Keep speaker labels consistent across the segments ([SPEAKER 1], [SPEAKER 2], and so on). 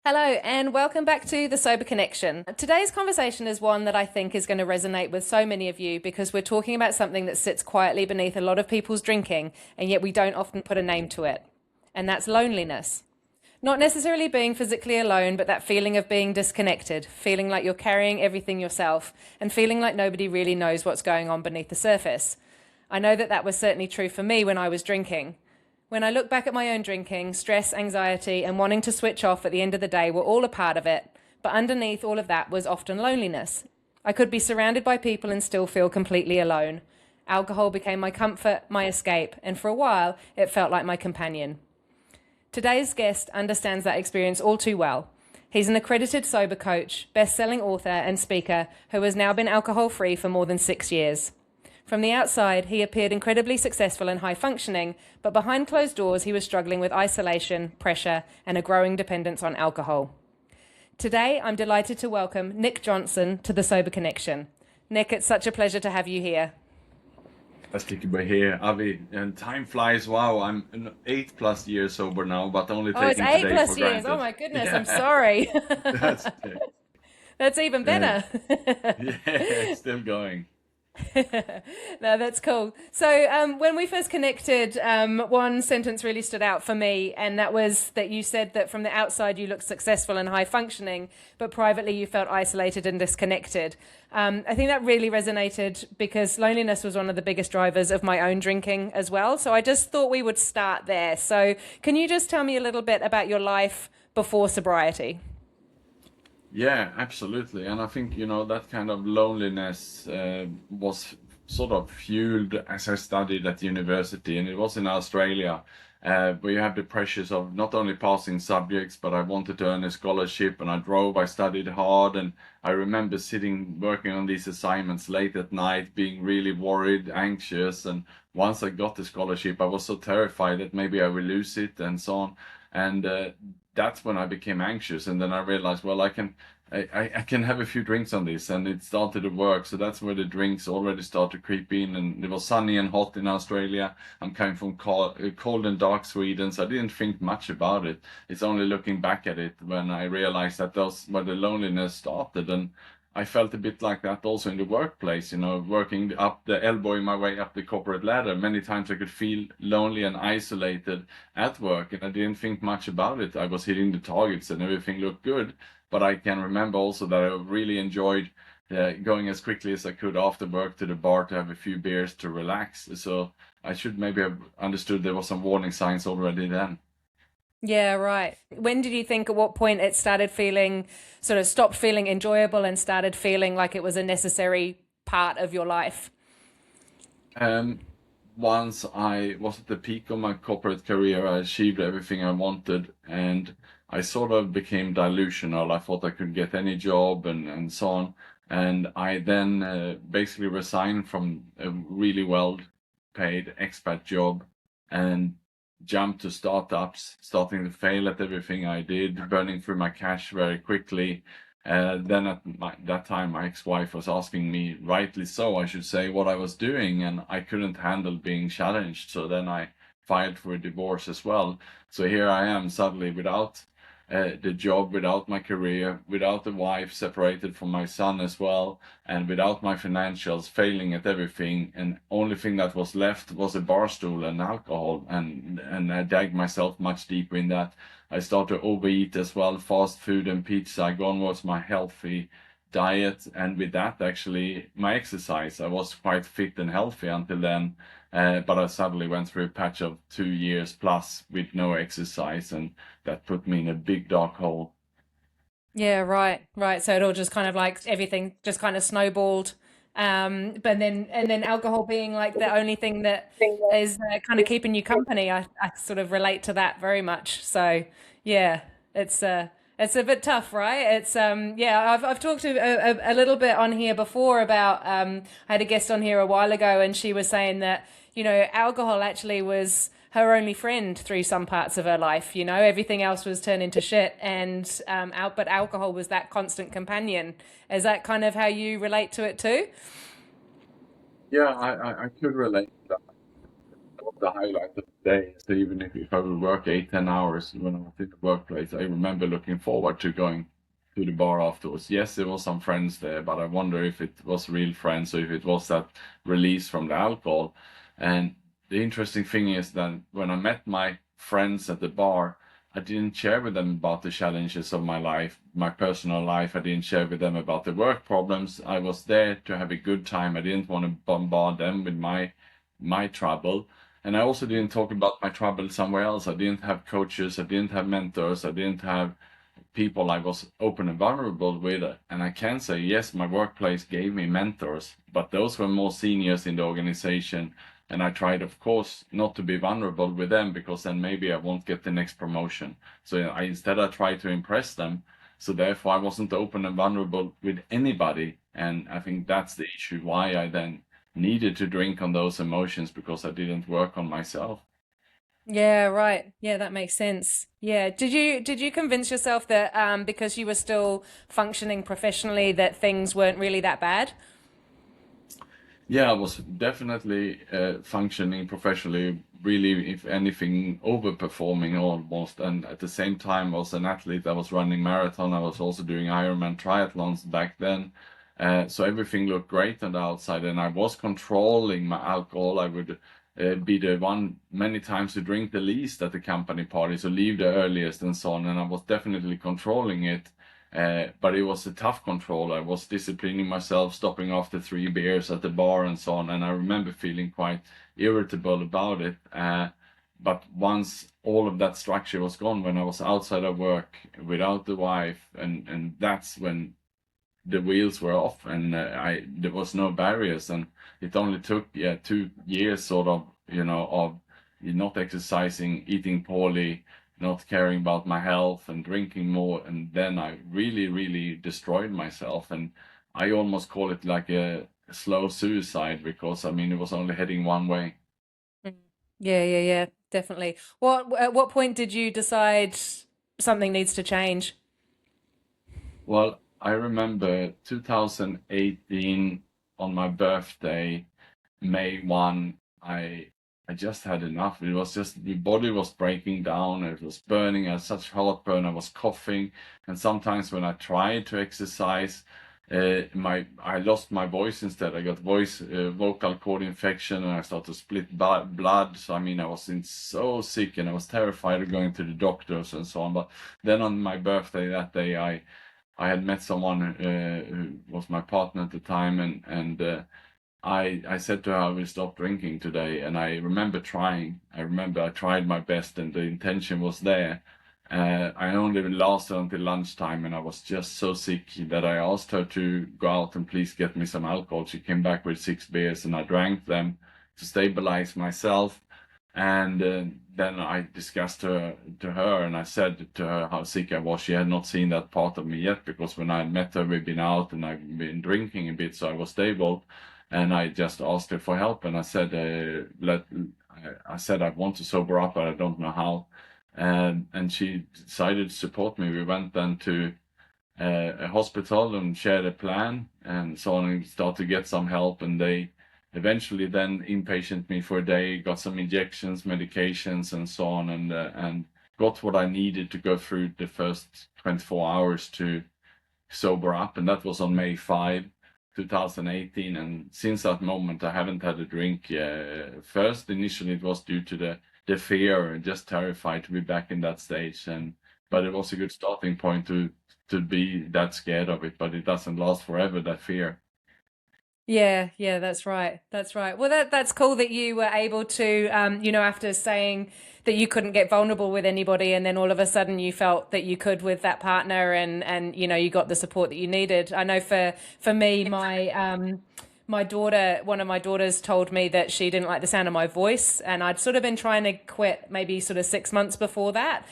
[SPEAKER 1] Hello, and welcome back to The Sober Connection. Today's conversation is one that I think is going to resonate with so many of you because we're talking about something that sits quietly beneath a lot of people's drinking, and yet we don't often put a name to it. And that's loneliness. Not necessarily being physically alone, but that feeling of being disconnected, feeling like you're carrying everything yourself, and feeling like nobody really knows what's going on beneath the surface. I know that was certainly true for me when I was drinking. When I look back at my own drinking, stress, anxiety, and wanting to switch off at the end of the day were all a part of it, but underneath all of that was often loneliness. I could be surrounded by people and still feel completely alone. Alcohol became my comfort, my escape, and for a while, it felt like my companion. Today's guest understands that experience all too well. He's an accredited sober coach, best-selling author, and speaker who has now been alcohol-free for more than 6 years. From the outside, he appeared incredibly successful and high-functioning, but behind closed doors, he was struggling with isolation, pressure, and a growing dependence on alcohol. Today, I'm delighted to welcome Nick Jonsson to The Sober Connection. Nick, it's such a pleasure to have you here.
[SPEAKER 2] Let's take it here, Avi. And time flies. Wow, I'm 8+ years sober now, but only
[SPEAKER 1] Oh, it's
[SPEAKER 2] taking
[SPEAKER 1] eight
[SPEAKER 2] today
[SPEAKER 1] plus
[SPEAKER 2] for
[SPEAKER 1] years. Oh
[SPEAKER 2] granted.
[SPEAKER 1] my goodness, I'm
[SPEAKER 2] Yeah,
[SPEAKER 1] sorry.
[SPEAKER 2] that's it.
[SPEAKER 1] That's even
[SPEAKER 2] Uh,
[SPEAKER 1] better.
[SPEAKER 2] yeah, it's still going.
[SPEAKER 1] No, that's cool. So, when we first connected, one sentence really stood out for me, and that was that you said that from the outside you looked successful and high functioning, but privately you felt isolated and disconnected. I think that really resonated because loneliness was one of the biggest drivers of my own drinking as well. So, I just thought we would start there. So, can you just tell me a little bit about your life before sobriety?
[SPEAKER 2] Yeah, absolutely. And I think, that kind of loneliness was sort of fueled as I studied at university, and it was in Australia, where you have the pressures of not only passing subjects, but I wanted to earn a scholarship, and I drove, I studied hard, and I remember sitting working on these assignments late at night, being really worried, anxious, and once I got the scholarship, I was so terrified that maybe I will lose it and so on. And that's when I became anxious, and then I realized, well, I can have a few drinks on this, and it started to work. So that's where the drinks already start to creep in, and it was sunny and hot in Australia. I'm coming from cold and dark Sweden, so I didn't think much about it. It's only looking back at it when I realized that those where the loneliness started, and I felt a bit like that also in the workplace, working up the elbowing my way up the corporate ladder. Many times I could feel lonely and isolated at work, and I didn't think much about it. I was hitting the targets and everything looked good, but I can remember also that I really enjoyed going as quickly as I could after work to the bar to have a few beers to relax. So I should maybe have understood there was some warning signs already then.
[SPEAKER 1] Yeah, right. When did you think at what point it started feeling, sort of stopped feeling enjoyable and started feeling like it was a necessary part of your life?
[SPEAKER 2] Um, Once I was at the peak of my corporate career, I achieved everything I wanted, and I sort of became delusional. I thought I could get any job and so on. And I then basically resigned from a really well paid expat job and jumped to startups, starting to fail at everything I did, burning through my cash very quickly. Then at that time, my ex-wife was asking me, rightly so, I should say, what I was doing, and I couldn't handle being challenged. So then I filed for a divorce as well. So here I am suddenly without the job, without my career, without the wife, separated from my son as well, and without my financials, failing at everything. And only thing that was left was a bar stool and alcohol, and I dug myself much deeper in that. I started to overeat as well, fast food and pizza. Gone was my healthy diet, and with that, actually, my exercise. I was quite fit and healthy until then, but I suddenly went through a patch of 2 years plus with no exercise, and that put me in a big dark hole.
[SPEAKER 1] Yeah, right, right. So it all just kind of like everything just kind of snowballed. But then and then alcohol being like the only thing that is kind of keeping you company. I sort of relate to that very much. So yeah, it's a bit tough, right? It's yeah, I've talked to a little bit on here before about I had a guest on here a while ago and she was saying that, alcohol actually was her only friend through some parts of her life. Everything else was turned into shit, and but alcohol was that constant companion. Is that kind of how you relate to it too?
[SPEAKER 2] Yeah, I could relate to that. the highlight of the day. So even if I would work 8, 10 hours when I was in the workplace, I remember looking forward to going to the bar afterwards. Yes, there was some friends there, but I wonder if it was real friends or if it was that release from the alcohol. And the interesting thing is that when I met my friends at the bar, I didn't share with them about the challenges of my life, my personal life. I didn't share with them about the work problems. I was there to have a good time. I didn't want to bombard them with my trouble. And I also didn't talk about my trouble somewhere else. I didn't have coaches. I didn't have mentors. I didn't have people I was open and vulnerable with. And I can say, yes, my workplace gave me mentors, but those were more seniors in the organization. And I tried, of course, not to be vulnerable with them because then maybe I won't get the next promotion. So instead I tried to impress them. So therefore I wasn't open and vulnerable with anybody. And I think that's the issue why I then needed to drink on those emotions, because I didn't work on myself.
[SPEAKER 1] Yeah, right. Yeah, that makes sense. Yeah. Did you convince yourself that because you were still functioning professionally that things weren't really that bad?
[SPEAKER 2] Yeah, I was definitely functioning professionally, really, if anything, overperforming almost. And at the same time, I was an athlete. I was running marathon. I was also doing Ironman triathlons back then. So everything looked great on the outside, and I was controlling my alcohol. I would be the one many times to drink the least at the company party, so leave the earliest and so on. And I was definitely controlling it. But it was a tough control. I was disciplining myself, stopping after 3 beers at the bar and so on. And I remember feeling quite irritable about it. But once all of that structure was gone, when I was outside of work without the wife, and that's when the wheels were off, and there was no barriers. And it only took 2 years sort of, of not exercising, eating poorly, not caring about my health, and drinking more, and then I really, really destroyed myself. And I almost call it like a slow suicide, because I mean it was only heading one way.
[SPEAKER 1] Mm. Yeah, definitely. At what point did you decide something needs to change?
[SPEAKER 2] Well, I remember 2018 on my birthday, May 1, I just had enough. It was just the body was breaking down. It was burning. I had such heartburn. I was coughing, and sometimes when I tried to exercise, I lost my voice instead. I got vocal cord infection, and I started to split blood. So I mean, I was so sick, and I was terrified of going to the doctors and so on. But then on my birthday that day, I had met someone who was my partner at the time, and I said to her, I will stop drinking today. And I remember trying. I remember I tried my best, and the intention was there. I only lasted until lunchtime, and I was just so sick that I asked her to go out and please get me some alcohol. She came back with 6 beers, and I drank them to stabilize myself. And then I discussed to her, and I said to her how sick I was. She had not seen that part of me yet, because when I had met her, we'd been out and I've been drinking a bit, so I was stable. And I just asked her for help, and I said, I said I want to sober up, but I don't know how. And she decided to support me. We went then to a hospital and shared a plan and so on, and started to get some help. And they eventually then inpatient me for a day, got some injections, medications, and so on, and got what I needed to go through the first 24 hours to sober up. And that was on May 5, 2018. And since that moment, I haven't had a drink. First, initially, it was due to the fear, and just terrified to be back in that stage. But it was a good starting point to be that scared of it. But it doesn't last forever, that fear.
[SPEAKER 1] Yeah, that's right. That's right. Well, that's cool that you were able to, after saying that you couldn't get vulnerable with anybody, and then all of a sudden you felt that you could with that partner, and you got the support that you needed. I know for me, my daughter, one of my daughters told me that she didn't like the sound of my voice, and I'd sort of been trying to quit maybe sort of 6 months before that,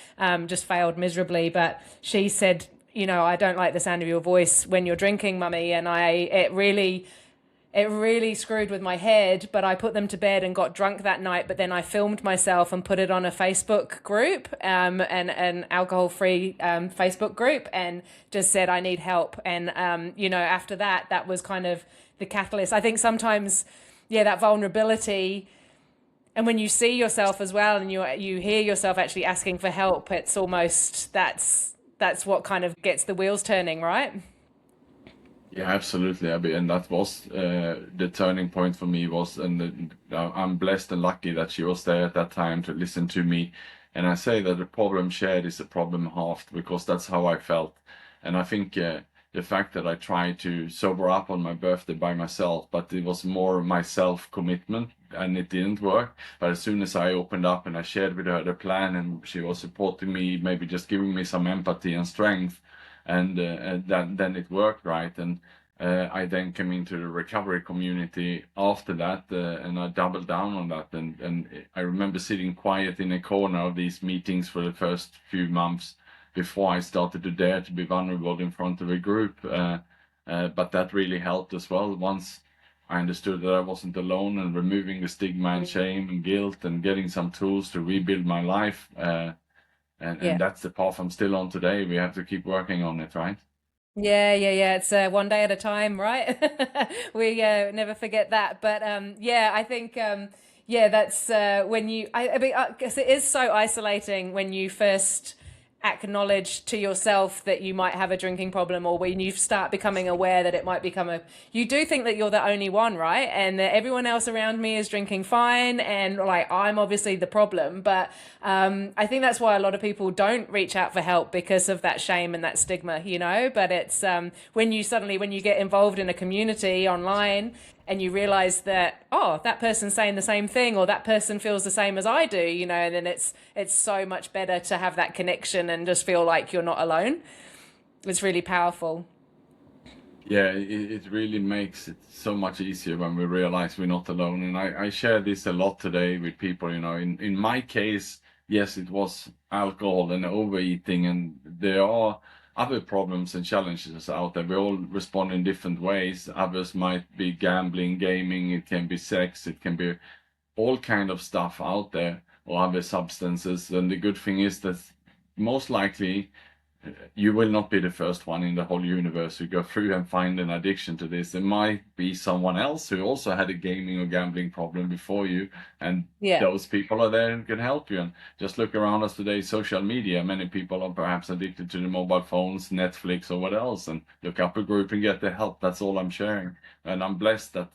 [SPEAKER 1] just failed miserably. But she said, I don't like the sound of your voice when you're drinking, mummy, and it really screwed with my head. But I put them to bed and got drunk that night. But then I filmed myself and put it on a Facebook group, and an alcohol-free Facebook group, and just said I need help. And after that, that was kind of the catalyst. I think sometimes, yeah, that vulnerability And when you see yourself as well, and you hear yourself actually asking for help, it's almost that's what kind of gets the wheels turning, right?
[SPEAKER 2] Yeah, absolutely. I mean, and that was the turning point for me was, and I'm blessed and lucky that she was there at that time to listen to me. And I say that the problem shared is a problem halved because that's how I felt. And I think the fact that I tried to sober up on my birthday by myself, but it was more my self-commitment and it didn't work. But as soon as I opened up and I shared with her the plan and she was supporting me, maybe just giving me some empathy and strength, and then it worked, right? And I then came into the recovery community after that, and I doubled down on that. And I remember sitting quiet in a corner of these meetings for the first few months before I started to dare to be vulnerable in front of a group. But that really helped as well. Once I understood that I wasn't alone, and removing the stigma and shame and guilt, and getting some tools to rebuild my life. And
[SPEAKER 1] Yeah.
[SPEAKER 2] that's the path I'm still on today. We have to keep working on it, right?
[SPEAKER 1] Yeah. It's one day at a time, right? We never forget that. But yeah, I think yeah, that's when I mean, I guess it is so isolating when you first acknowledge to yourself that you might have a drinking problem, or when you start becoming aware that it might become a, you do think that you're the only one, right? And that everyone else around me is drinking fine, and like I'm obviously the problem. But I think that's why a lot of people don't reach out for help, because of that shame and that stigma, you know. But it's when you suddenly, when you get involved in a community online and you realize that, oh, that person's saying the same thing, or that person feels the same as I do, you know, and then it's so much better to have that connection and just feel like you're not alone. It's really powerful.
[SPEAKER 2] Yeah, it really makes it so much easier when we realize we're not alone. And I share this a lot today with people. You know, in my case, yes, it was alcohol and overeating, and there are other problems and challenges out there. We all respond in different ways. Others might be gambling, gaming, it can be sex, it can be all kind of stuff out there, or other substances. And the good thing is that most likely you will not be the first one in the whole universe who go through and find an addiction to this. There might be someone else who also had a gaming or gambling problem before you, and
[SPEAKER 1] Yeah.
[SPEAKER 2] those people are there and can help you. And just look around us today, social media. Many people are perhaps addicted to the mobile phones, Netflix, or what else, and look up a group and get the help. That's all I'm sharing. And I'm blessed that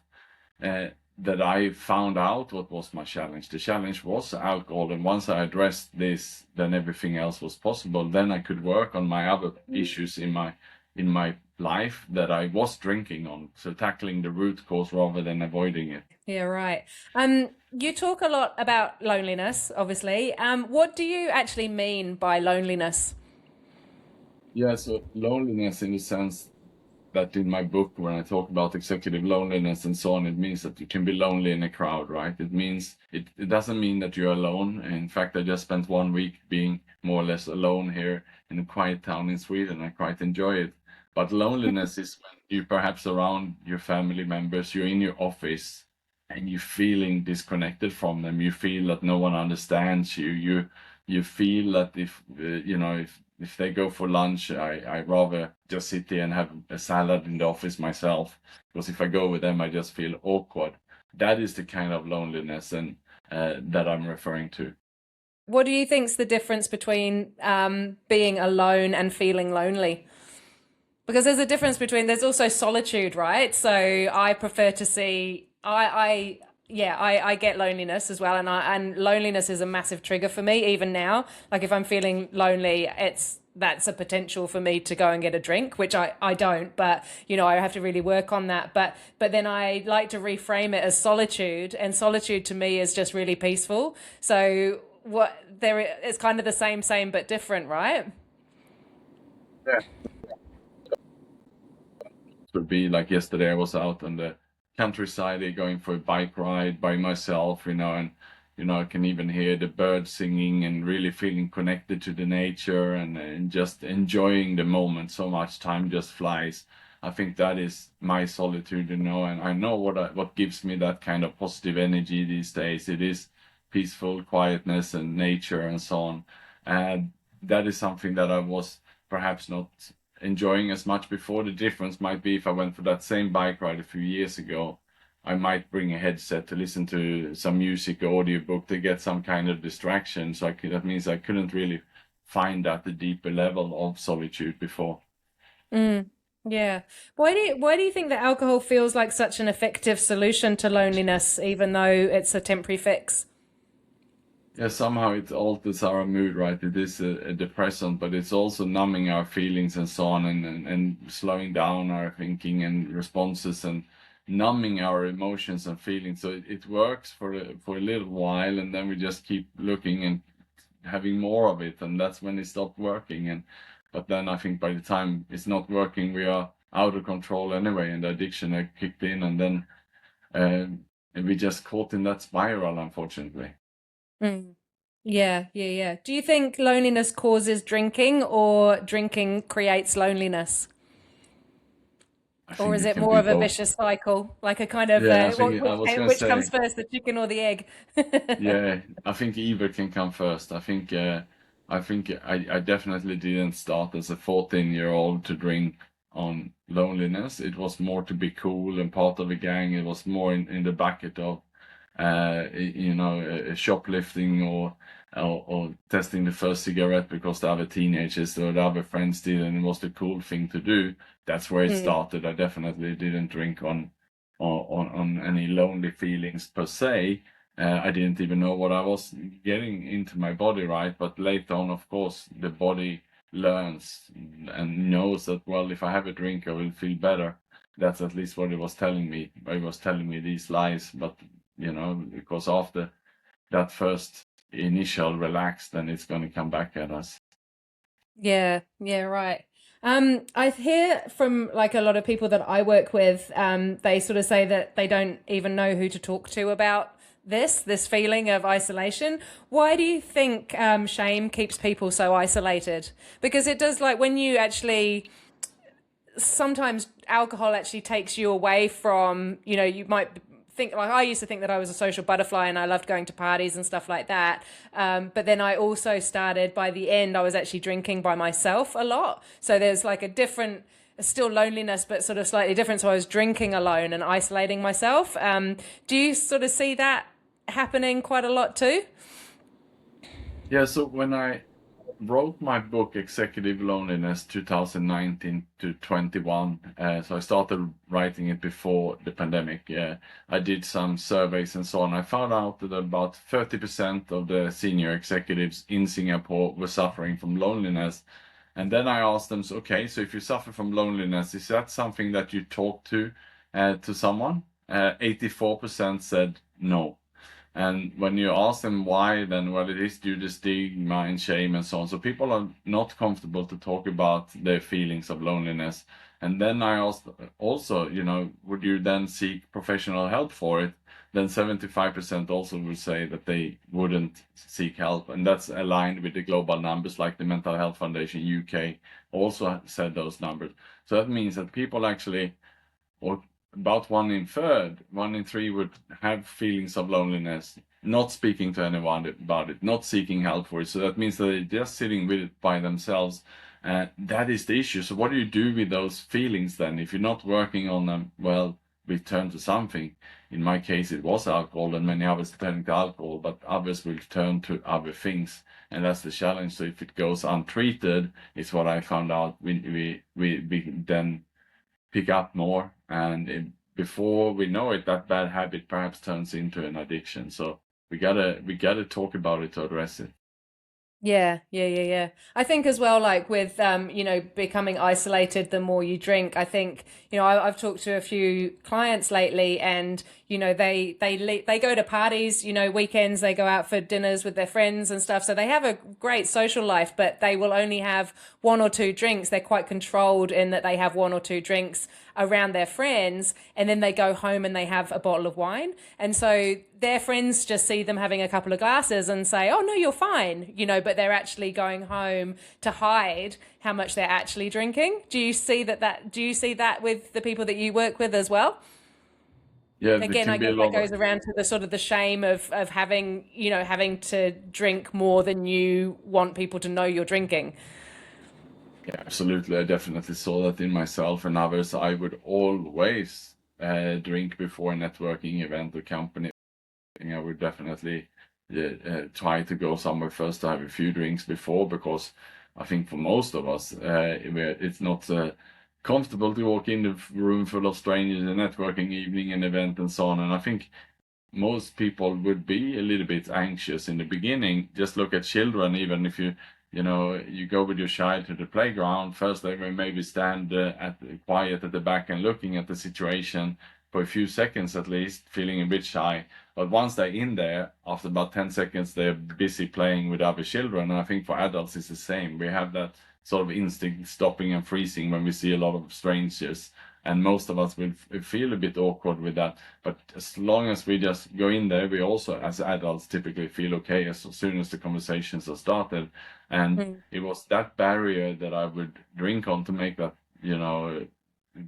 [SPEAKER 2] uh, that I found out what was my challenge. The challenge was alcohol, and once I addressed this, then everything else was possible. Then I could work on my other issues in my life that I was drinking on. So tackling the root cause rather than avoiding it.
[SPEAKER 1] Yeah, right. You talk a lot about loneliness, obviously. What do you actually mean by loneliness?
[SPEAKER 2] Yeah, so loneliness in the sense that in my book, when I talk about executive loneliness and so on, it means that you can be lonely in a crowd, right? It means it doesn't mean that you're alone. In fact, I just spent 1 week being more or less alone here in a quiet town in Sweden. I quite enjoy it. But loneliness is when you perhaps around your family members, you're in your office and you're feeling disconnected from them. You feel that no one understands you. You feel that if they go for lunch, I rather just sit there and have a salad in the office myself, because if I go with them, I just feel awkward. That is the kind of loneliness and that I'm referring to.
[SPEAKER 1] What do you think's the difference between being alone and feeling lonely? Because there's a difference between, there's also solitude, right? So I prefer to see, yeah, I get loneliness as well, and loneliness is a massive trigger for me even now. Like if I'm feeling lonely, that's a potential for me to go and get a drink, which I don't, but you know, I have to really work on that. But then I like to reframe it as solitude, and solitude to me is just really peaceful. So what there, it's kind of the same but different, right?
[SPEAKER 2] Yeah. Would be like yesterday, I was out on the countryside going for a bike ride by myself, and I can even hear the birds singing and really feeling connected to the nature, and just enjoying the moment. So much time just flies. I think that is my solitude, and I know what gives me that kind of positive energy these days. It is peaceful quietness and nature and so on. And that is something that I was perhaps not enjoying as much before. The difference might be if I went for that same bike ride a few years ago, I might bring a headset to listen to some music or audiobook to get some kind of distraction. So that means I couldn't really find at the deeper level of solitude before.
[SPEAKER 1] Mm, yeah. Why do you think that alcohol feels like such an effective solution to loneliness, even though it's a temporary fix?
[SPEAKER 2] Yeah, somehow it alters our mood, right? It is a depressant, but it's also numbing our feelings and so on, and slowing down our thinking and responses and numbing our emotions and feelings. So it works for a little while, and then we just keep looking and having more of it, and that's when it stopped working. And but then I think by the time it's not working, we are out of control anyway, and the addiction had kicked in, and then we just caught in that spiral, unfortunately.
[SPEAKER 1] Mm. Yeah, yeah, yeah. Do you think loneliness causes drinking or drinking creates loneliness?
[SPEAKER 2] I
[SPEAKER 1] Or
[SPEAKER 2] think
[SPEAKER 1] is
[SPEAKER 2] it
[SPEAKER 1] it
[SPEAKER 2] can
[SPEAKER 1] more
[SPEAKER 2] be
[SPEAKER 1] of a
[SPEAKER 2] both.
[SPEAKER 1] vicious cycle, like a kind of
[SPEAKER 2] Yeah, I think I was gonna
[SPEAKER 1] which
[SPEAKER 2] say,
[SPEAKER 1] comes first, the chicken or the egg?
[SPEAKER 2] yeah, I think either can come first. I definitely didn't start as a 14-year-old to drink on loneliness. It was more to be cool and part of a gang. It was more in the bucket of, shoplifting or testing the first cigarette because the other teenagers or the other friends did, and it was the cool thing to do. That's where it
[SPEAKER 1] Mm,
[SPEAKER 2] started. I definitely didn't drink on any lonely feelings per se. I didn't even know what I was getting into my body, right? But later on, of course, the body learns and knows that, well, if I have a drink, I will feel better. That's at least what it was telling me. It was telling me these lies, but because after that first initial relax, then it's going to come back at us.
[SPEAKER 1] yeah, yeah, right. I hear from like a lot of people that I work with, they sort of say that they don't even know who to talk to about this feeling of isolation. Why do you think shame keeps people so isolated? Because it does, like when you actually sometimes alcohol actually takes you away from, you might think, like I used to think that I was a social butterfly and I loved going to parties and stuff like that. But then I also started, by the end, I was actually drinking by myself a lot. So there's like a different, still loneliness, but sort of slightly different. So I was drinking alone and isolating myself. Do you sort of see that happening quite a lot too?
[SPEAKER 2] Yeah, so when I wrote my book Executive Loneliness 2019 to 21. So I started writing it before the pandemic. I did some surveys and so on. I found out that about 30% of the senior executives in Singapore were suffering from loneliness. And then I asked them, so, okay, so if you suffer from loneliness, is that something that you talk to someone? 84% said no. And when you ask them why, then well, it is due to stigma and shame and so on. So people are not comfortable to talk about their feelings of loneliness. And then I asked also, would you then seek professional help for it? Then 75% also would say that they wouldn't seek help. And that's aligned with the global numbers, like the Mental Health Foundation UK also said those numbers. So that means that people actually, or about one in three would have feelings of loneliness, not speaking to anyone about it, not seeking help for it. So that means that they're just sitting with it by themselves. That is the issue. So what do you do with those feelings then? If you're not working on them, well, we turn to something. In my case, it was alcohol, and many others turn to alcohol, but others will turn to other things. And that's the challenge. So if it goes untreated, it's what I found out. We then pick up more, and before we know it, that bad habit perhaps turns into an addiction. So we gotta talk about it to address it.
[SPEAKER 1] Yeah, yeah, yeah, yeah. I think as well, like with becoming isolated the more you drink. I think I've talked to a few clients lately, and they go to parties, weekends. They go out for dinners with their friends and stuff. So they have a great social life, but they will only have one or two drinks. They're quite controlled in that they have one or two drinks around their friends, and then they go home and they have a bottle of wine. And so their friends just see them having a couple of glasses and say, "Oh no, you're fine," but they're actually going home to hide how much they're actually drinking. Do you see that with the people that you work with as well?
[SPEAKER 2] Yeah, there
[SPEAKER 1] Again, I
[SPEAKER 2] can be a
[SPEAKER 1] guess that
[SPEAKER 2] lot of.
[SPEAKER 1] goes around to the sort of the shame of having, having to drink more than you want people to know you're drinking.
[SPEAKER 2] Yeah, absolutely. I definitely saw that in myself and others. I would always drink before a networking event or company, I would definitely try to go somewhere first to have a few drinks before, because I think for most of us, it's not comfortable to walk in a room full of strangers, a networking evening, an event, and so on. And I think most people would be a little bit anxious in the beginning. Just look at children. Even if you go with your child to the playground, first they will maybe stand quiet at the back and looking at the situation for a few seconds at least, feeling a bit shy. But once they're in there, after about 10 seconds, they're busy playing with other children. And I think for adults, it's the same. We have that sort of instinct stopping and freezing when we see a lot of strangers. And most of us will feel a bit awkward with that. But as long as we just go in there, we also, as adults, typically feel okay as soon as the conversations are started. And it was that barrier that I would drink on to make that,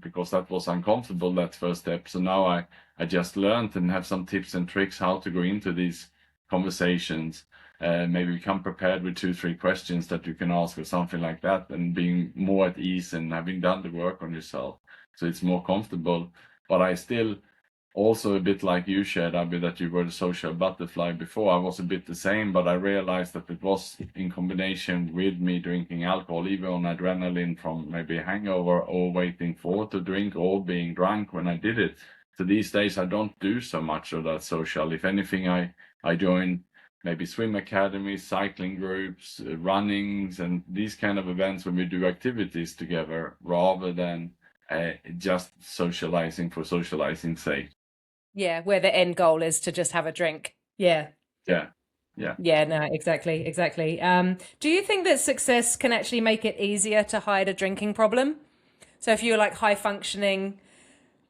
[SPEAKER 2] because that was uncomfortable, that first step. So now I just learned and have some tips and tricks how to go into these conversations. Maybe become prepared with 2-3 questions that you can ask or something like that, and being more at ease and having done the work on yourself. So it's more comfortable. But I still, also a bit like you shared, Abby, that you were the social butterfly before. I was a bit the same, but I realized that it was in combination with me drinking alcohol, even on adrenaline from maybe a hangover, or waiting for to drink, or being drunk when I did it. So these days I don't do so much of that social. If anything, I join maybe swim academies, cycling groups, runnings, and these kind of events when we do activities together, rather than just socializing for socializing's sake.
[SPEAKER 1] Yeah, where the end goal is to just have a drink. Yeah.
[SPEAKER 2] Yeah. Yeah.
[SPEAKER 1] Yeah, no, exactly, exactly. Do you think that success can actually make it easier to hide a drinking problem? So if you're like high functioning,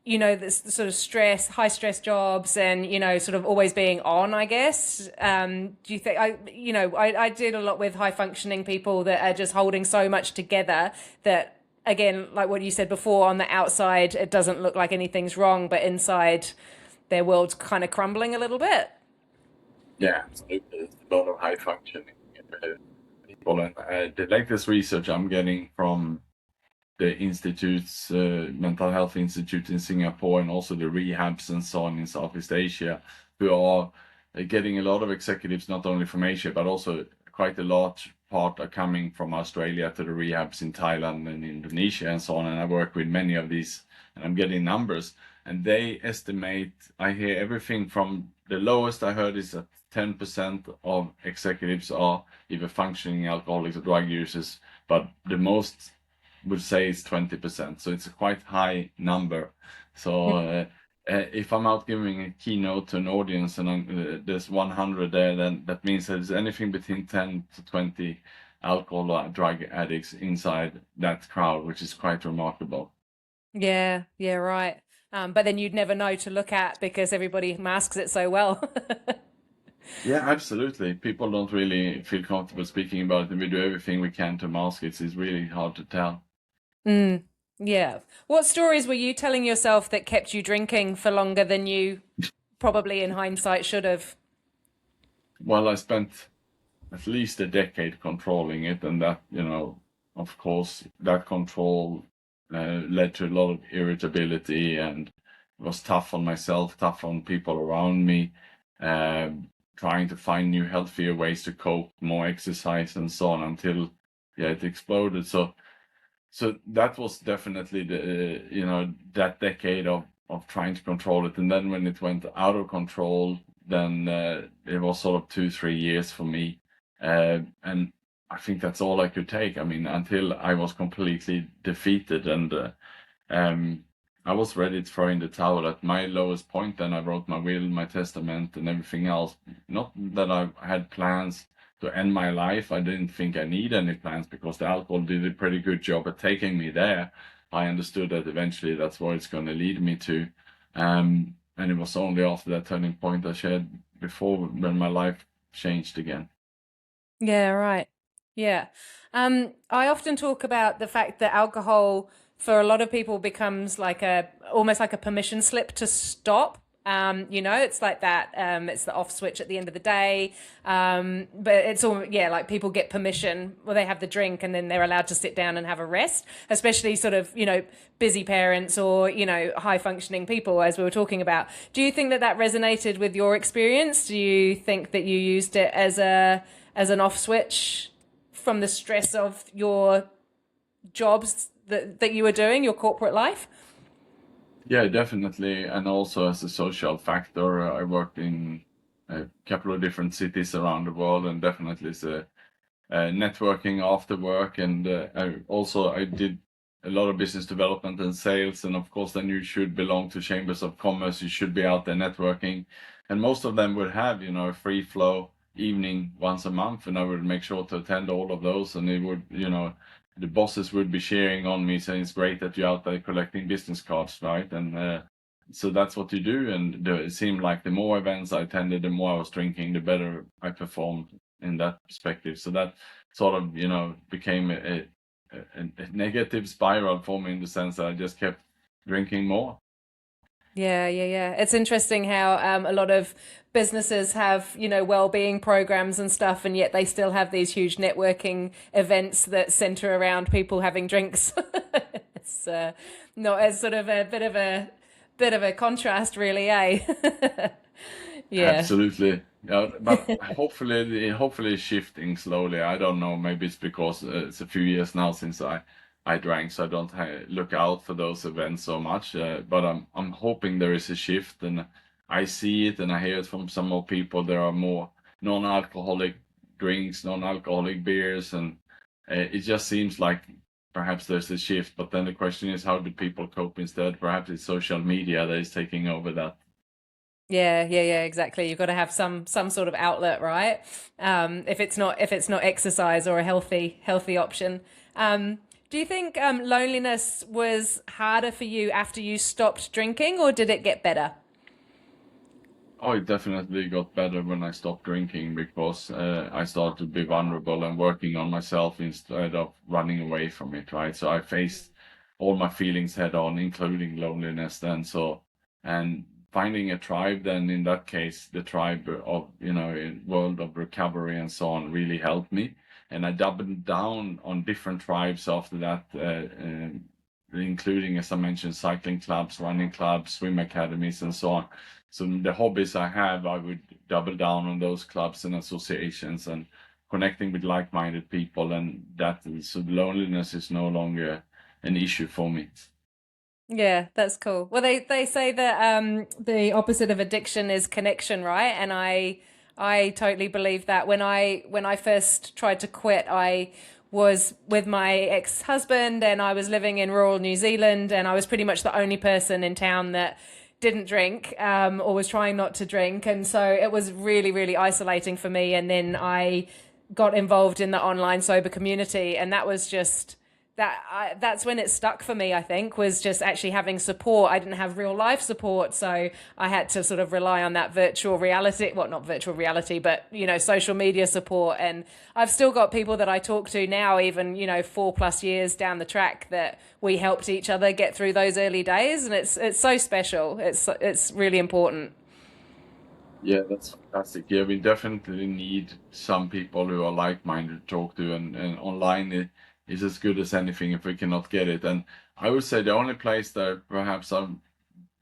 [SPEAKER 1] this sort of high stress jobs, and, sort of always being on, I guess. Do you think I did a lot with high functioning people that are just holding so much together that, again, like what you said before, on the outside, it doesn't look like anything's wrong, but inside their world's kind of crumbling a little bit.
[SPEAKER 2] Yeah, absolutely. There's a lot of high functioning people, and the latest research I'm getting from the institutes, mental health institute in Singapore, and also the rehabs and so on in Southeast Asia, who are getting a lot of executives, not only from Asia, but also quite a large part are coming from Australia to the rehabs in Thailand and Indonesia and so on. And I work with many of these, and I'm getting numbers. And they estimate, I hear everything from the lowest I heard is that 10% of executives are either functioning alcoholics or drug users, but the most would say it's 20%. So it's a quite high number. So if I'm out giving a keynote to an audience and there's 100 there, then that means there's anything between 10 to 20 alcohol or drug addicts inside that crowd, which is quite remarkable.
[SPEAKER 1] Yeah, yeah, right. But then you'd never know to look at because everybody masks it so well.
[SPEAKER 2] Yeah, absolutely. People don't really feel comfortable speaking about it, and we do everything we can to mask it. It's really hard to tell.
[SPEAKER 1] Mm, yeah. What stories were you telling yourself that kept you drinking for longer than you probably in hindsight should have?
[SPEAKER 2] Well, I spent at least a decade controlling it, and that, of course, that control led to a lot of irritability, and it was tough on myself, tough on people around me, trying to find new, healthier ways to cope, more exercise, and so on, until, yeah, it exploded. So that was definitely that decade of trying to control it. And then when it went out of control, then it was sort of 2-3 years for me. And I think that's all I could take. I mean, until I was completely defeated, and I was ready to throw in the towel at my lowest point. Then I wrote my will, my testament, and everything else. Not that I had plans to end my life. I didn't think I need any plans, because the alcohol did a pretty good job at taking me there. I understood that eventually that's where it's going to lead me to. And it was only after that turning point I shared before, when my life changed again.
[SPEAKER 1] Yeah, right. Yeah. I often talk about the fact that alcohol for a lot of people becomes like almost like a permission slip to stop. It's like that. It's the off switch at the end of the day. But it's all, yeah, like people get permission, well, they have the drink and then they're allowed to sit down and have a rest, especially sort of, busy parents or, high functioning people, as we were talking about. Do you think that that resonated with your experience? Do you think that you used it as an off switch from the stress of your jobs that you were doing, your corporate life?
[SPEAKER 2] Yeah, definitely. And also as a social factor, I worked in a couple of different cities around the world, and definitely as a networking after work. And I did a lot of business development and sales. And of course, then you should belong to chambers of commerce. You should be out there networking. And most of them would have, a free flow evening once a month. And I would make sure to attend all of those. And it would, the bosses would be cheering on me, saying it's great that you're out there collecting business cards, right? And so that's what you do. And it seemed like the more events I attended, the more I was drinking, the better I performed in that perspective. So that sort of, became a negative spiral for me, in the sense that I just kept drinking more.
[SPEAKER 1] Yeah. It's interesting how a lot of businesses have, well-being programs and stuff, and yet they still have these huge networking events that center around people having drinks. It's not as sort of a bit of a contrast, really, eh? Yeah.
[SPEAKER 2] Absolutely. Yeah, but hopefully it's shifting slowly. I don't know. Maybe it's because it's a few years now since I drank, so I don't look out for those events so much. But I'm hoping there is a shift, and I see it and I hear it from some more people. There are more non-alcoholic drinks, non-alcoholic beers, and it just seems like perhaps there's a shift. But then the question is, how do people cope instead? Perhaps it's social media that is taking over that.
[SPEAKER 1] Yeah, exactly. You've got to have some sort of outlet, right? If it's not exercise or a healthy option. Do you think loneliness was harder for you after you stopped drinking, or did it get better?
[SPEAKER 2] Oh, it definitely got better when I stopped drinking, because I started to be vulnerable and working on myself instead of running away from it, right? So I faced all my feelings head on, including loneliness then. So, and finding a tribe then, in that case, the tribe of, in World of Recovery and so on, really helped me. And I doubled down on different tribes after that, including, as I mentioned, cycling clubs, running clubs, swim academies, and so on. So the hobbies I have, I would double down on those clubs and associations, and connecting with like-minded people, and that, so loneliness is no longer an issue for me.
[SPEAKER 1] Yeah, that's cool. Well, they say that the opposite of addiction is connection, right? And I totally believe that. When I first tried to quit, I was with my ex-husband and I was living in rural New Zealand, and I was pretty much the only person in town that didn't drink, or was trying not to drink. And so it was really, really isolating for me. And then I got involved in the online sober community, and that was just that's when it stuck for me, I think, was just actually having support. I didn't have real life support, so I had to sort of rely on that virtual reality, well, not virtual reality, but social media support. And I've still got people that I talk to now, even 4+ years down the track, that we helped each other get through those early days, and it's so special. It's really important.
[SPEAKER 2] Yeah, that's fantastic. Yeah, we definitely need some people who are like-minded to talk to, and online is as good as anything if we cannot get it. And I would say the only place that perhaps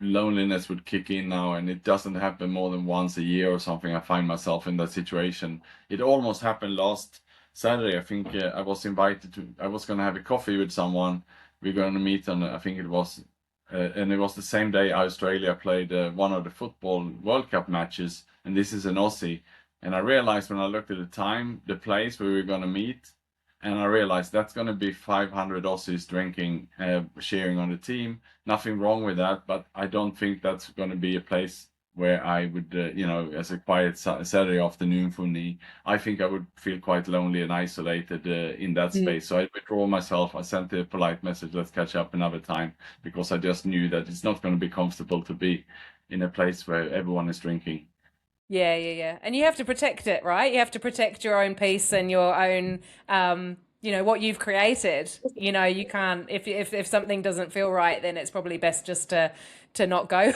[SPEAKER 2] loneliness would kick in now, and it doesn't happen more than once a year or something, I find myself in that situation. It almost happened last Saturday. I think I was going to have a coffee with someone. We're going to meet on, I think it was, and it was the same day Australia played one of the football World Cup matches, and this is an Aussie. And I realized when I looked at the time, the place where we were going to meet, and I realized that's going to be 500 Aussies drinking, cheering on the team. Nothing wrong with that, but I don't think that's going to be a place where I would, as a quiet Saturday afternoon for me, I think I would feel quite lonely and isolated in that space. So I withdraw myself. I sent a polite message, let's catch up another time, because I just knew that it's not going to be comfortable to be in a place where everyone is drinking.
[SPEAKER 1] Yeah. And you have to protect it, right? You have to protect your own peace and your own, what you've created. You can't, if something doesn't feel right, then it's probably best just to not go.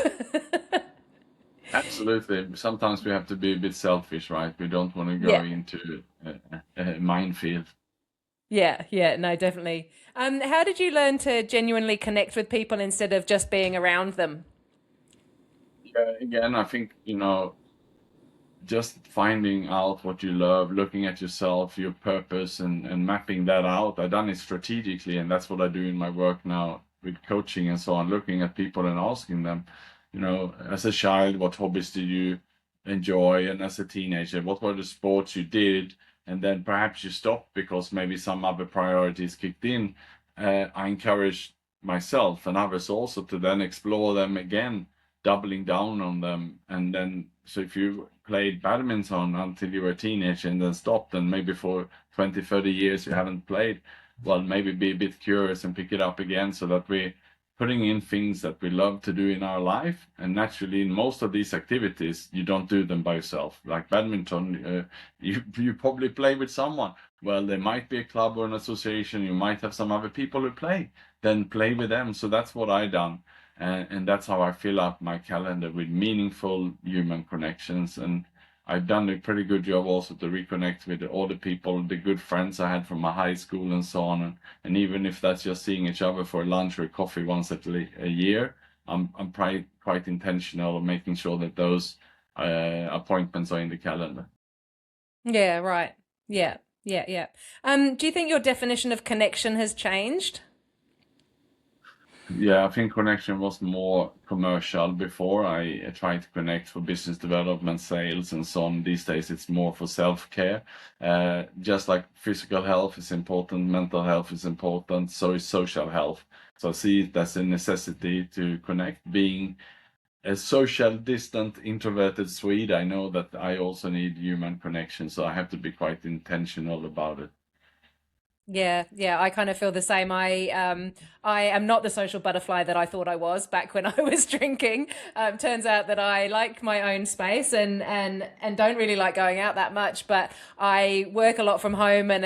[SPEAKER 2] Absolutely. Sometimes we have to be a bit selfish, right? We don't want to go
[SPEAKER 1] Yeah.
[SPEAKER 2] into a minefield.
[SPEAKER 1] Yeah, yeah, no, definitely. How did you learn to genuinely connect with people instead of just being around them?
[SPEAKER 2] Yeah, again, I think, just finding out what you love, looking at yourself, your purpose, and mapping that out. I've done it strategically, and that's what I do in my work now with coaching and so on, looking at people and asking them, as a child, what hobbies did you enjoy? And as a teenager, what were the sports you did? And then perhaps you stopped because maybe some other priorities kicked in. I encourage myself and others also to then explore them again, doubling down on them. And then, so if you played badminton until you were a teenager and then stopped, and maybe for 20, 30 years you haven't played, well, maybe be a bit curious and pick it up again, so that we're putting in things that we love to do in our life. And naturally, in most of these activities, you don't do them by yourself. Like badminton, you probably play with someone. Well, there might be a club or an association. You might have some other people who play. Then play with them. So that's what I done. And that's how I fill up my calendar with meaningful human connections. And I've done a pretty good job also to reconnect with all the people, the good friends I had from my high school and so on. And even if that's just seeing each other for lunch or coffee once a year, I'm quite intentional of making sure that those appointments are in the calendar.
[SPEAKER 1] Yeah, right. Yeah, yeah, yeah. Do you think your definition of connection has changed?
[SPEAKER 2] Yeah, I think connection was more commercial before. I tried to connect for business development, sales, and so on. These days, it's more for self-care. Just like physical health is important, mental health is important, so is social health. So I see it as a necessity to connect. Being a social, distant, introverted Swede, I know that I also need human connection, so I have to be quite intentional about it.
[SPEAKER 1] Yeah, yeah, I kind of feel the same. I am not the social butterfly that I thought I was back when I was drinking. Turns out that I like my own space and don't really like going out that much. But I work a lot from home, and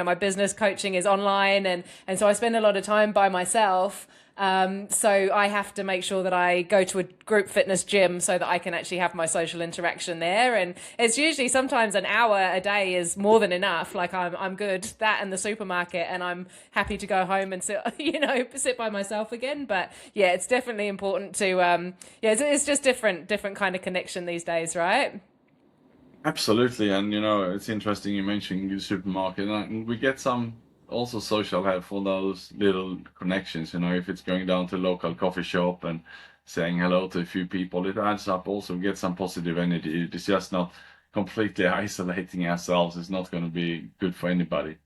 [SPEAKER 1] my business coaching is online, and so I spend a lot of time by myself. So I have to make sure that I go to a group fitness gym so that I can actually have my social interaction there. And it's usually sometimes an hour a day is more than enough. Like I'm good that and the supermarket, and I'm happy to go home and sit, sit by myself again. But yeah, it's definitely important to yeah, it's just different kind of connection these days, right?
[SPEAKER 2] Absolutely, and it's interesting you mentioned the supermarket, and we get some also social help for those little connections. If it's going down to local coffee shop and saying hello to a few people, it adds up. Also, get some positive energy. It's just not completely isolating ourselves. It's not going to be good for anybody.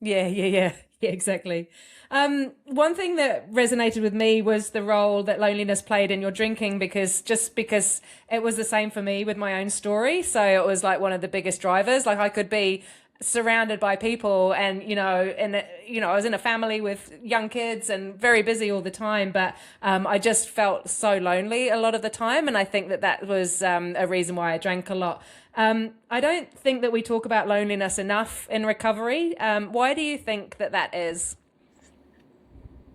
[SPEAKER 1] Yeah, yeah, yeah, yeah, exactly. One thing that resonated with me was the role that loneliness played in your drinking, because it was the same for me with my own story. So it was like one of the biggest drivers. Like I could be surrounded by people, and I was in a family with young kids and very busy all the time, but I just felt so lonely a lot of the time, and I think that was a reason why I drank a lot. I don't think that we talk about loneliness enough in recovery. Why do you think that is?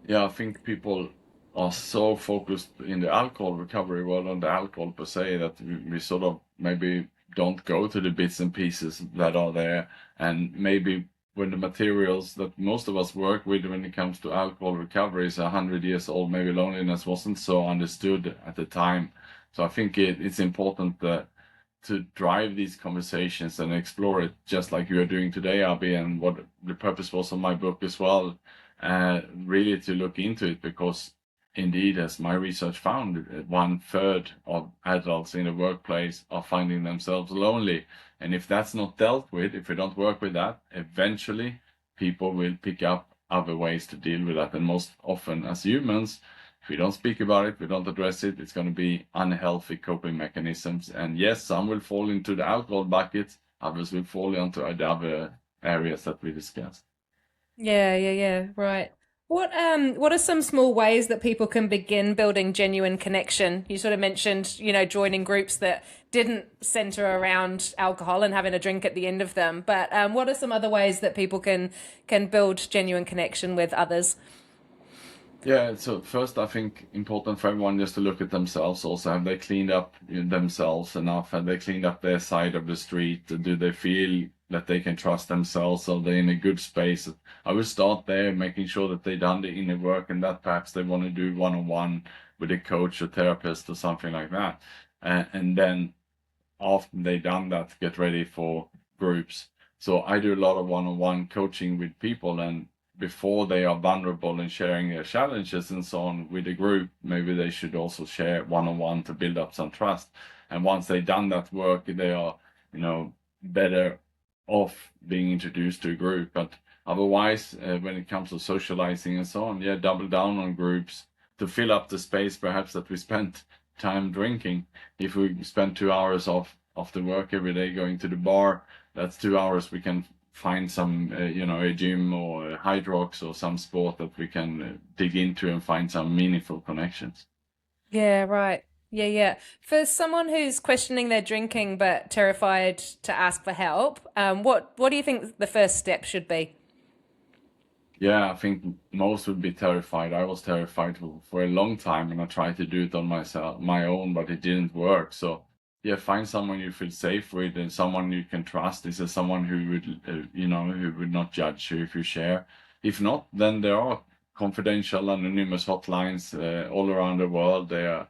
[SPEAKER 2] Yeah, I think people are so focused in the alcohol recovery world on the alcohol per se that we sort of maybe don't go to the bits and pieces that are there. And maybe when the materials that most of us work with when it comes to alcohol recovery is 100 years old, maybe loneliness wasn't so understood at the time. So I think it's important to drive these conversations and explore it, just like you are doing today, Abby, and what the purpose was of my book as well. Really to look into it, because indeed, as my research found, 1/3 of adults in the workplace are finding themselves lonely. And if that's not dealt with, if we don't work with that, eventually people will pick up other ways to deal with that. And most often, as humans, if we don't speak about it, we don't address it, it's going to be unhealthy coping mechanisms. And yes, some will fall into the alcohol bucket, others will fall into the other areas that we discussed.
[SPEAKER 1] Yeah, yeah, yeah, right. What are some small ways that people can begin building genuine connection? You sort of mentioned, joining groups that didn't center around alcohol and having a drink at the end of them. But what are some other ways that people can build genuine connection with others?
[SPEAKER 2] Yeah, so first I think important for everyone just to look at themselves also. Have they cleaned up themselves enough? Have they cleaned up their side of the street? Do they feel that they can trust themselves? Are they in a good space? I would start there, making sure that they done the inner work and that perhaps they want to do one-on-one with a coach or therapist or something like that. And then after they done that, get ready for groups. So I do a lot of one-on-one coaching with people, and before they are vulnerable and sharing their challenges and so on with the group, maybe they should also share one-on-one to build up some trust. And once they've done that work, they are, better off being introduced to a group. But otherwise, when it comes to socializing and so on, yeah, double down on groups to fill up the space perhaps that we spent time drinking. If we spend 2 hours of the work every day going to the bar, that's 2 hours we can find some, a gym or a Hydrox or some sport that we can dig into and find some meaningful connections.
[SPEAKER 1] Yeah, right. Yeah, yeah. For someone who's questioning their drinking but terrified to ask for help, what do you think the first step should be?
[SPEAKER 2] Yeah, I think most would be terrified. I was terrified for a long time, and I tried to do it on my own, but it didn't work. So, yeah, find someone you feel safe with and someone you can trust. This is someone who would, who would not judge you if you share. If not, then there are confidential, anonymous hotlines all around the world. There are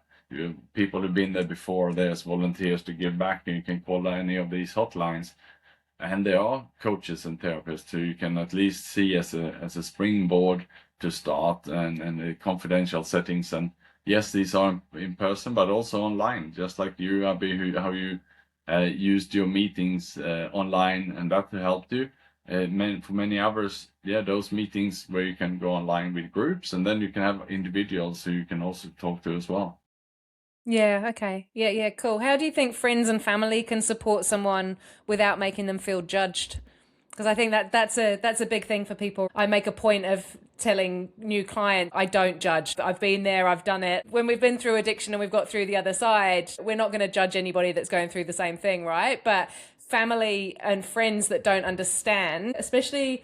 [SPEAKER 2] people who've been there before. There's volunteers to give back, and you can call any of these hotlines. And there are coaches and therapists who you can at least see as a springboard to start and confidential settings. And yes, these are in person, but also online, just like you, Abby, how you used your meetings online, and that helped you. For many others, yeah, those meetings where you can go online with groups, and then you can have individuals who you can also talk to as well.
[SPEAKER 1] Yeah, okay. Yeah, yeah, cool. How do you think friends and family can support someone without making them feel judged? Because I think that's a big thing for people. I make a point of telling new clients I don't judge. I've been there, I've done it. When we've been through addiction and we've got through the other side, we're not going to judge anybody that's going through the same thing, right? But family and friends that don't understand, especially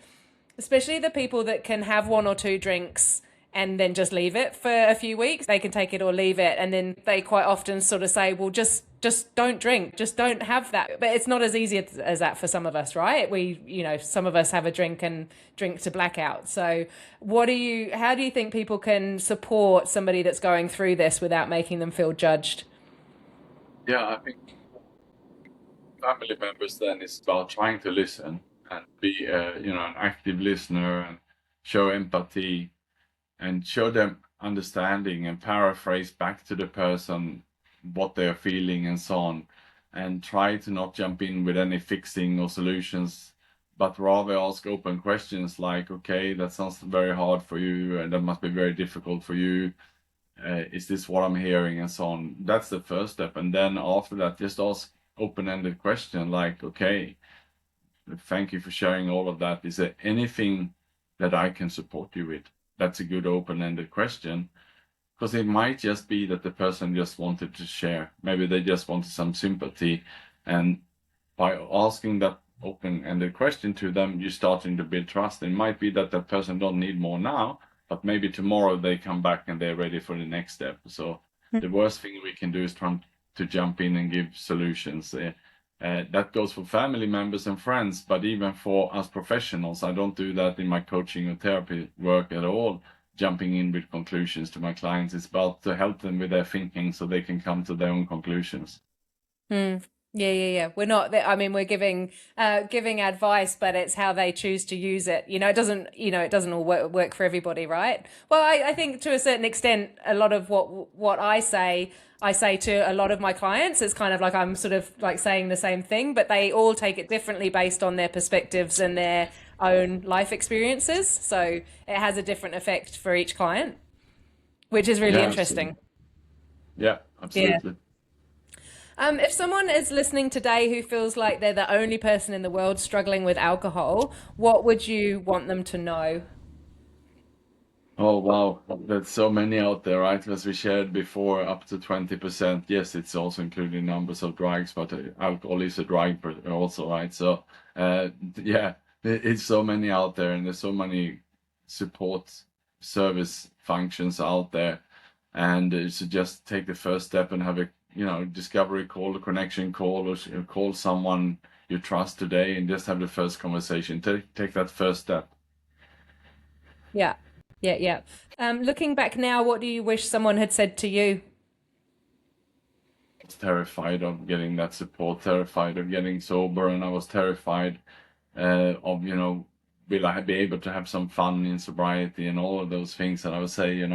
[SPEAKER 1] the people that can have one or two drinks and then just leave it for a few weeks. They can take it or leave it, and then they quite often sort of say, well, just don't drink, just don't have that. But it's not as easy as that for some of us, right? Some of us have a drink and drink to blackout. So how do you think people can support somebody that's going through this without making them feel judged?
[SPEAKER 2] Yeah, I think family members then is about trying to listen and be, an active listener and show empathy and show them understanding and paraphrase back to the person what they're feeling and so on, and try to not jump in with any fixing or solutions, but rather ask open questions like, okay, that sounds very hard for you and that must be very difficult for you. Is this what I'm hearing and so on? That's the first step. And then after that, just ask open-ended question like, okay, thank you for sharing all of that. Is there anything that I can support you with? That's a good open-ended question, because it might just be that the person just wanted to share. Maybe they just wanted some sympathy. And by asking that open-ended question to them, you're starting to build trust. It might be that that person don't need more now, but maybe tomorrow they come back and they're ready for the next step. So the worst thing we can do is try to jump in and give solutions. That goes for family members and friends, but even for us professionals, I don't do that in my coaching or therapy work at all. Jumping in with conclusions to my clients, it's about to help them with their thinking so they can come to their own conclusions.
[SPEAKER 1] Mm. Yeah, yeah, yeah. We're not. I mean, we're giving advice, but it's how they choose to use it. It doesn't all work for everybody, right? Well, I think to a certain extent, a lot of what I say to a lot of my clients. It's kind of like I'm sort of like saying the same thing, but they all take it differently based on their perspectives and their own life experiences. So it has a different effect for each client, which is really
[SPEAKER 2] Yeah, absolutely.
[SPEAKER 1] interesting.
[SPEAKER 2] Yeah,
[SPEAKER 1] Yeah.
[SPEAKER 2] absolutely.
[SPEAKER 1] If someone is listening today who feels like they're the only person in the world struggling with alcohol, what would you want them to know?
[SPEAKER 2] Oh, wow. There's so many out there, right? As we shared before, up to 20%. Yes, it's also including numbers of drugs, but alcohol is a drug also, right? So, yeah, it's so many out there, and there's so many support service functions out there, and so just take the first step and have a discovery call, a connection call, or call someone you trust today, and just have the first conversation. Take that first step.
[SPEAKER 1] Yeah. Yeah. Yeah. Looking back now, what do you wish someone had said to you?
[SPEAKER 2] Was terrified of getting that support, terrified of getting sober, and I was terrified of will I be able to have some fun in sobriety and all of those things. And I would say,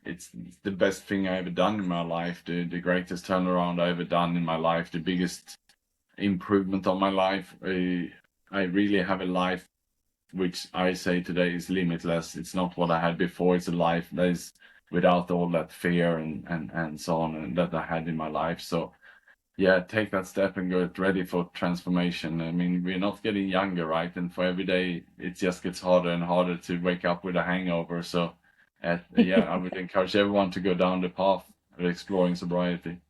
[SPEAKER 2] it's the best thing I ever done in my life, the greatest turnaround I ever done in my life, the biggest improvement on my life. I really have a life which I say today is limitless. It's not what I had before. It's a life that is without all that fear and so on and that I had in my life. So yeah, take that step and get ready for transformation. I mean, we're not getting younger, right? And for every day, it just gets harder and harder to wake up with a hangover. So yeah, I would encourage everyone to go down the path of exploring sobriety.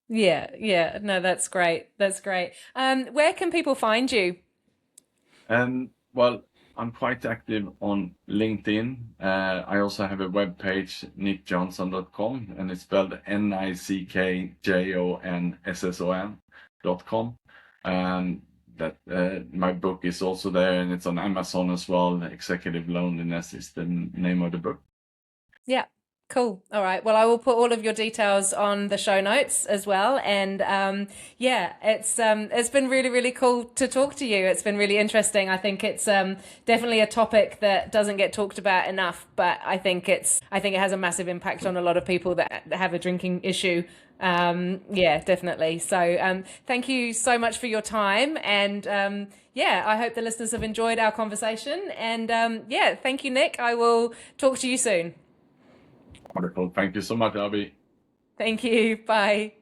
[SPEAKER 1] Yeah, yeah. No, that's great. That's great. Where can people find you?
[SPEAKER 2] And well, I'm quite active on LinkedIn. I also have a webpage, nickjonsson.com, and it's spelled nickjonsson.com. And that my book is also there, and it's on Amazon as well. Executive Loneliness is the name of the book.
[SPEAKER 1] Yeah. Cool. All right. Well, I will put all of your details on the show notes as well. And yeah, it's been really, really cool to talk to you. It's been really interesting. I think it's definitely a topic that doesn't get talked about enough, but I think it has a massive impact on a lot of people that have a drinking issue. Yeah, definitely. So thank you so much for your time. And yeah, I hope the listeners have enjoyed our conversation. And yeah, thank you, Nick. I will talk to you soon.
[SPEAKER 2] Wonderful. Thank you so much, Abby.
[SPEAKER 1] Thank you. Bye.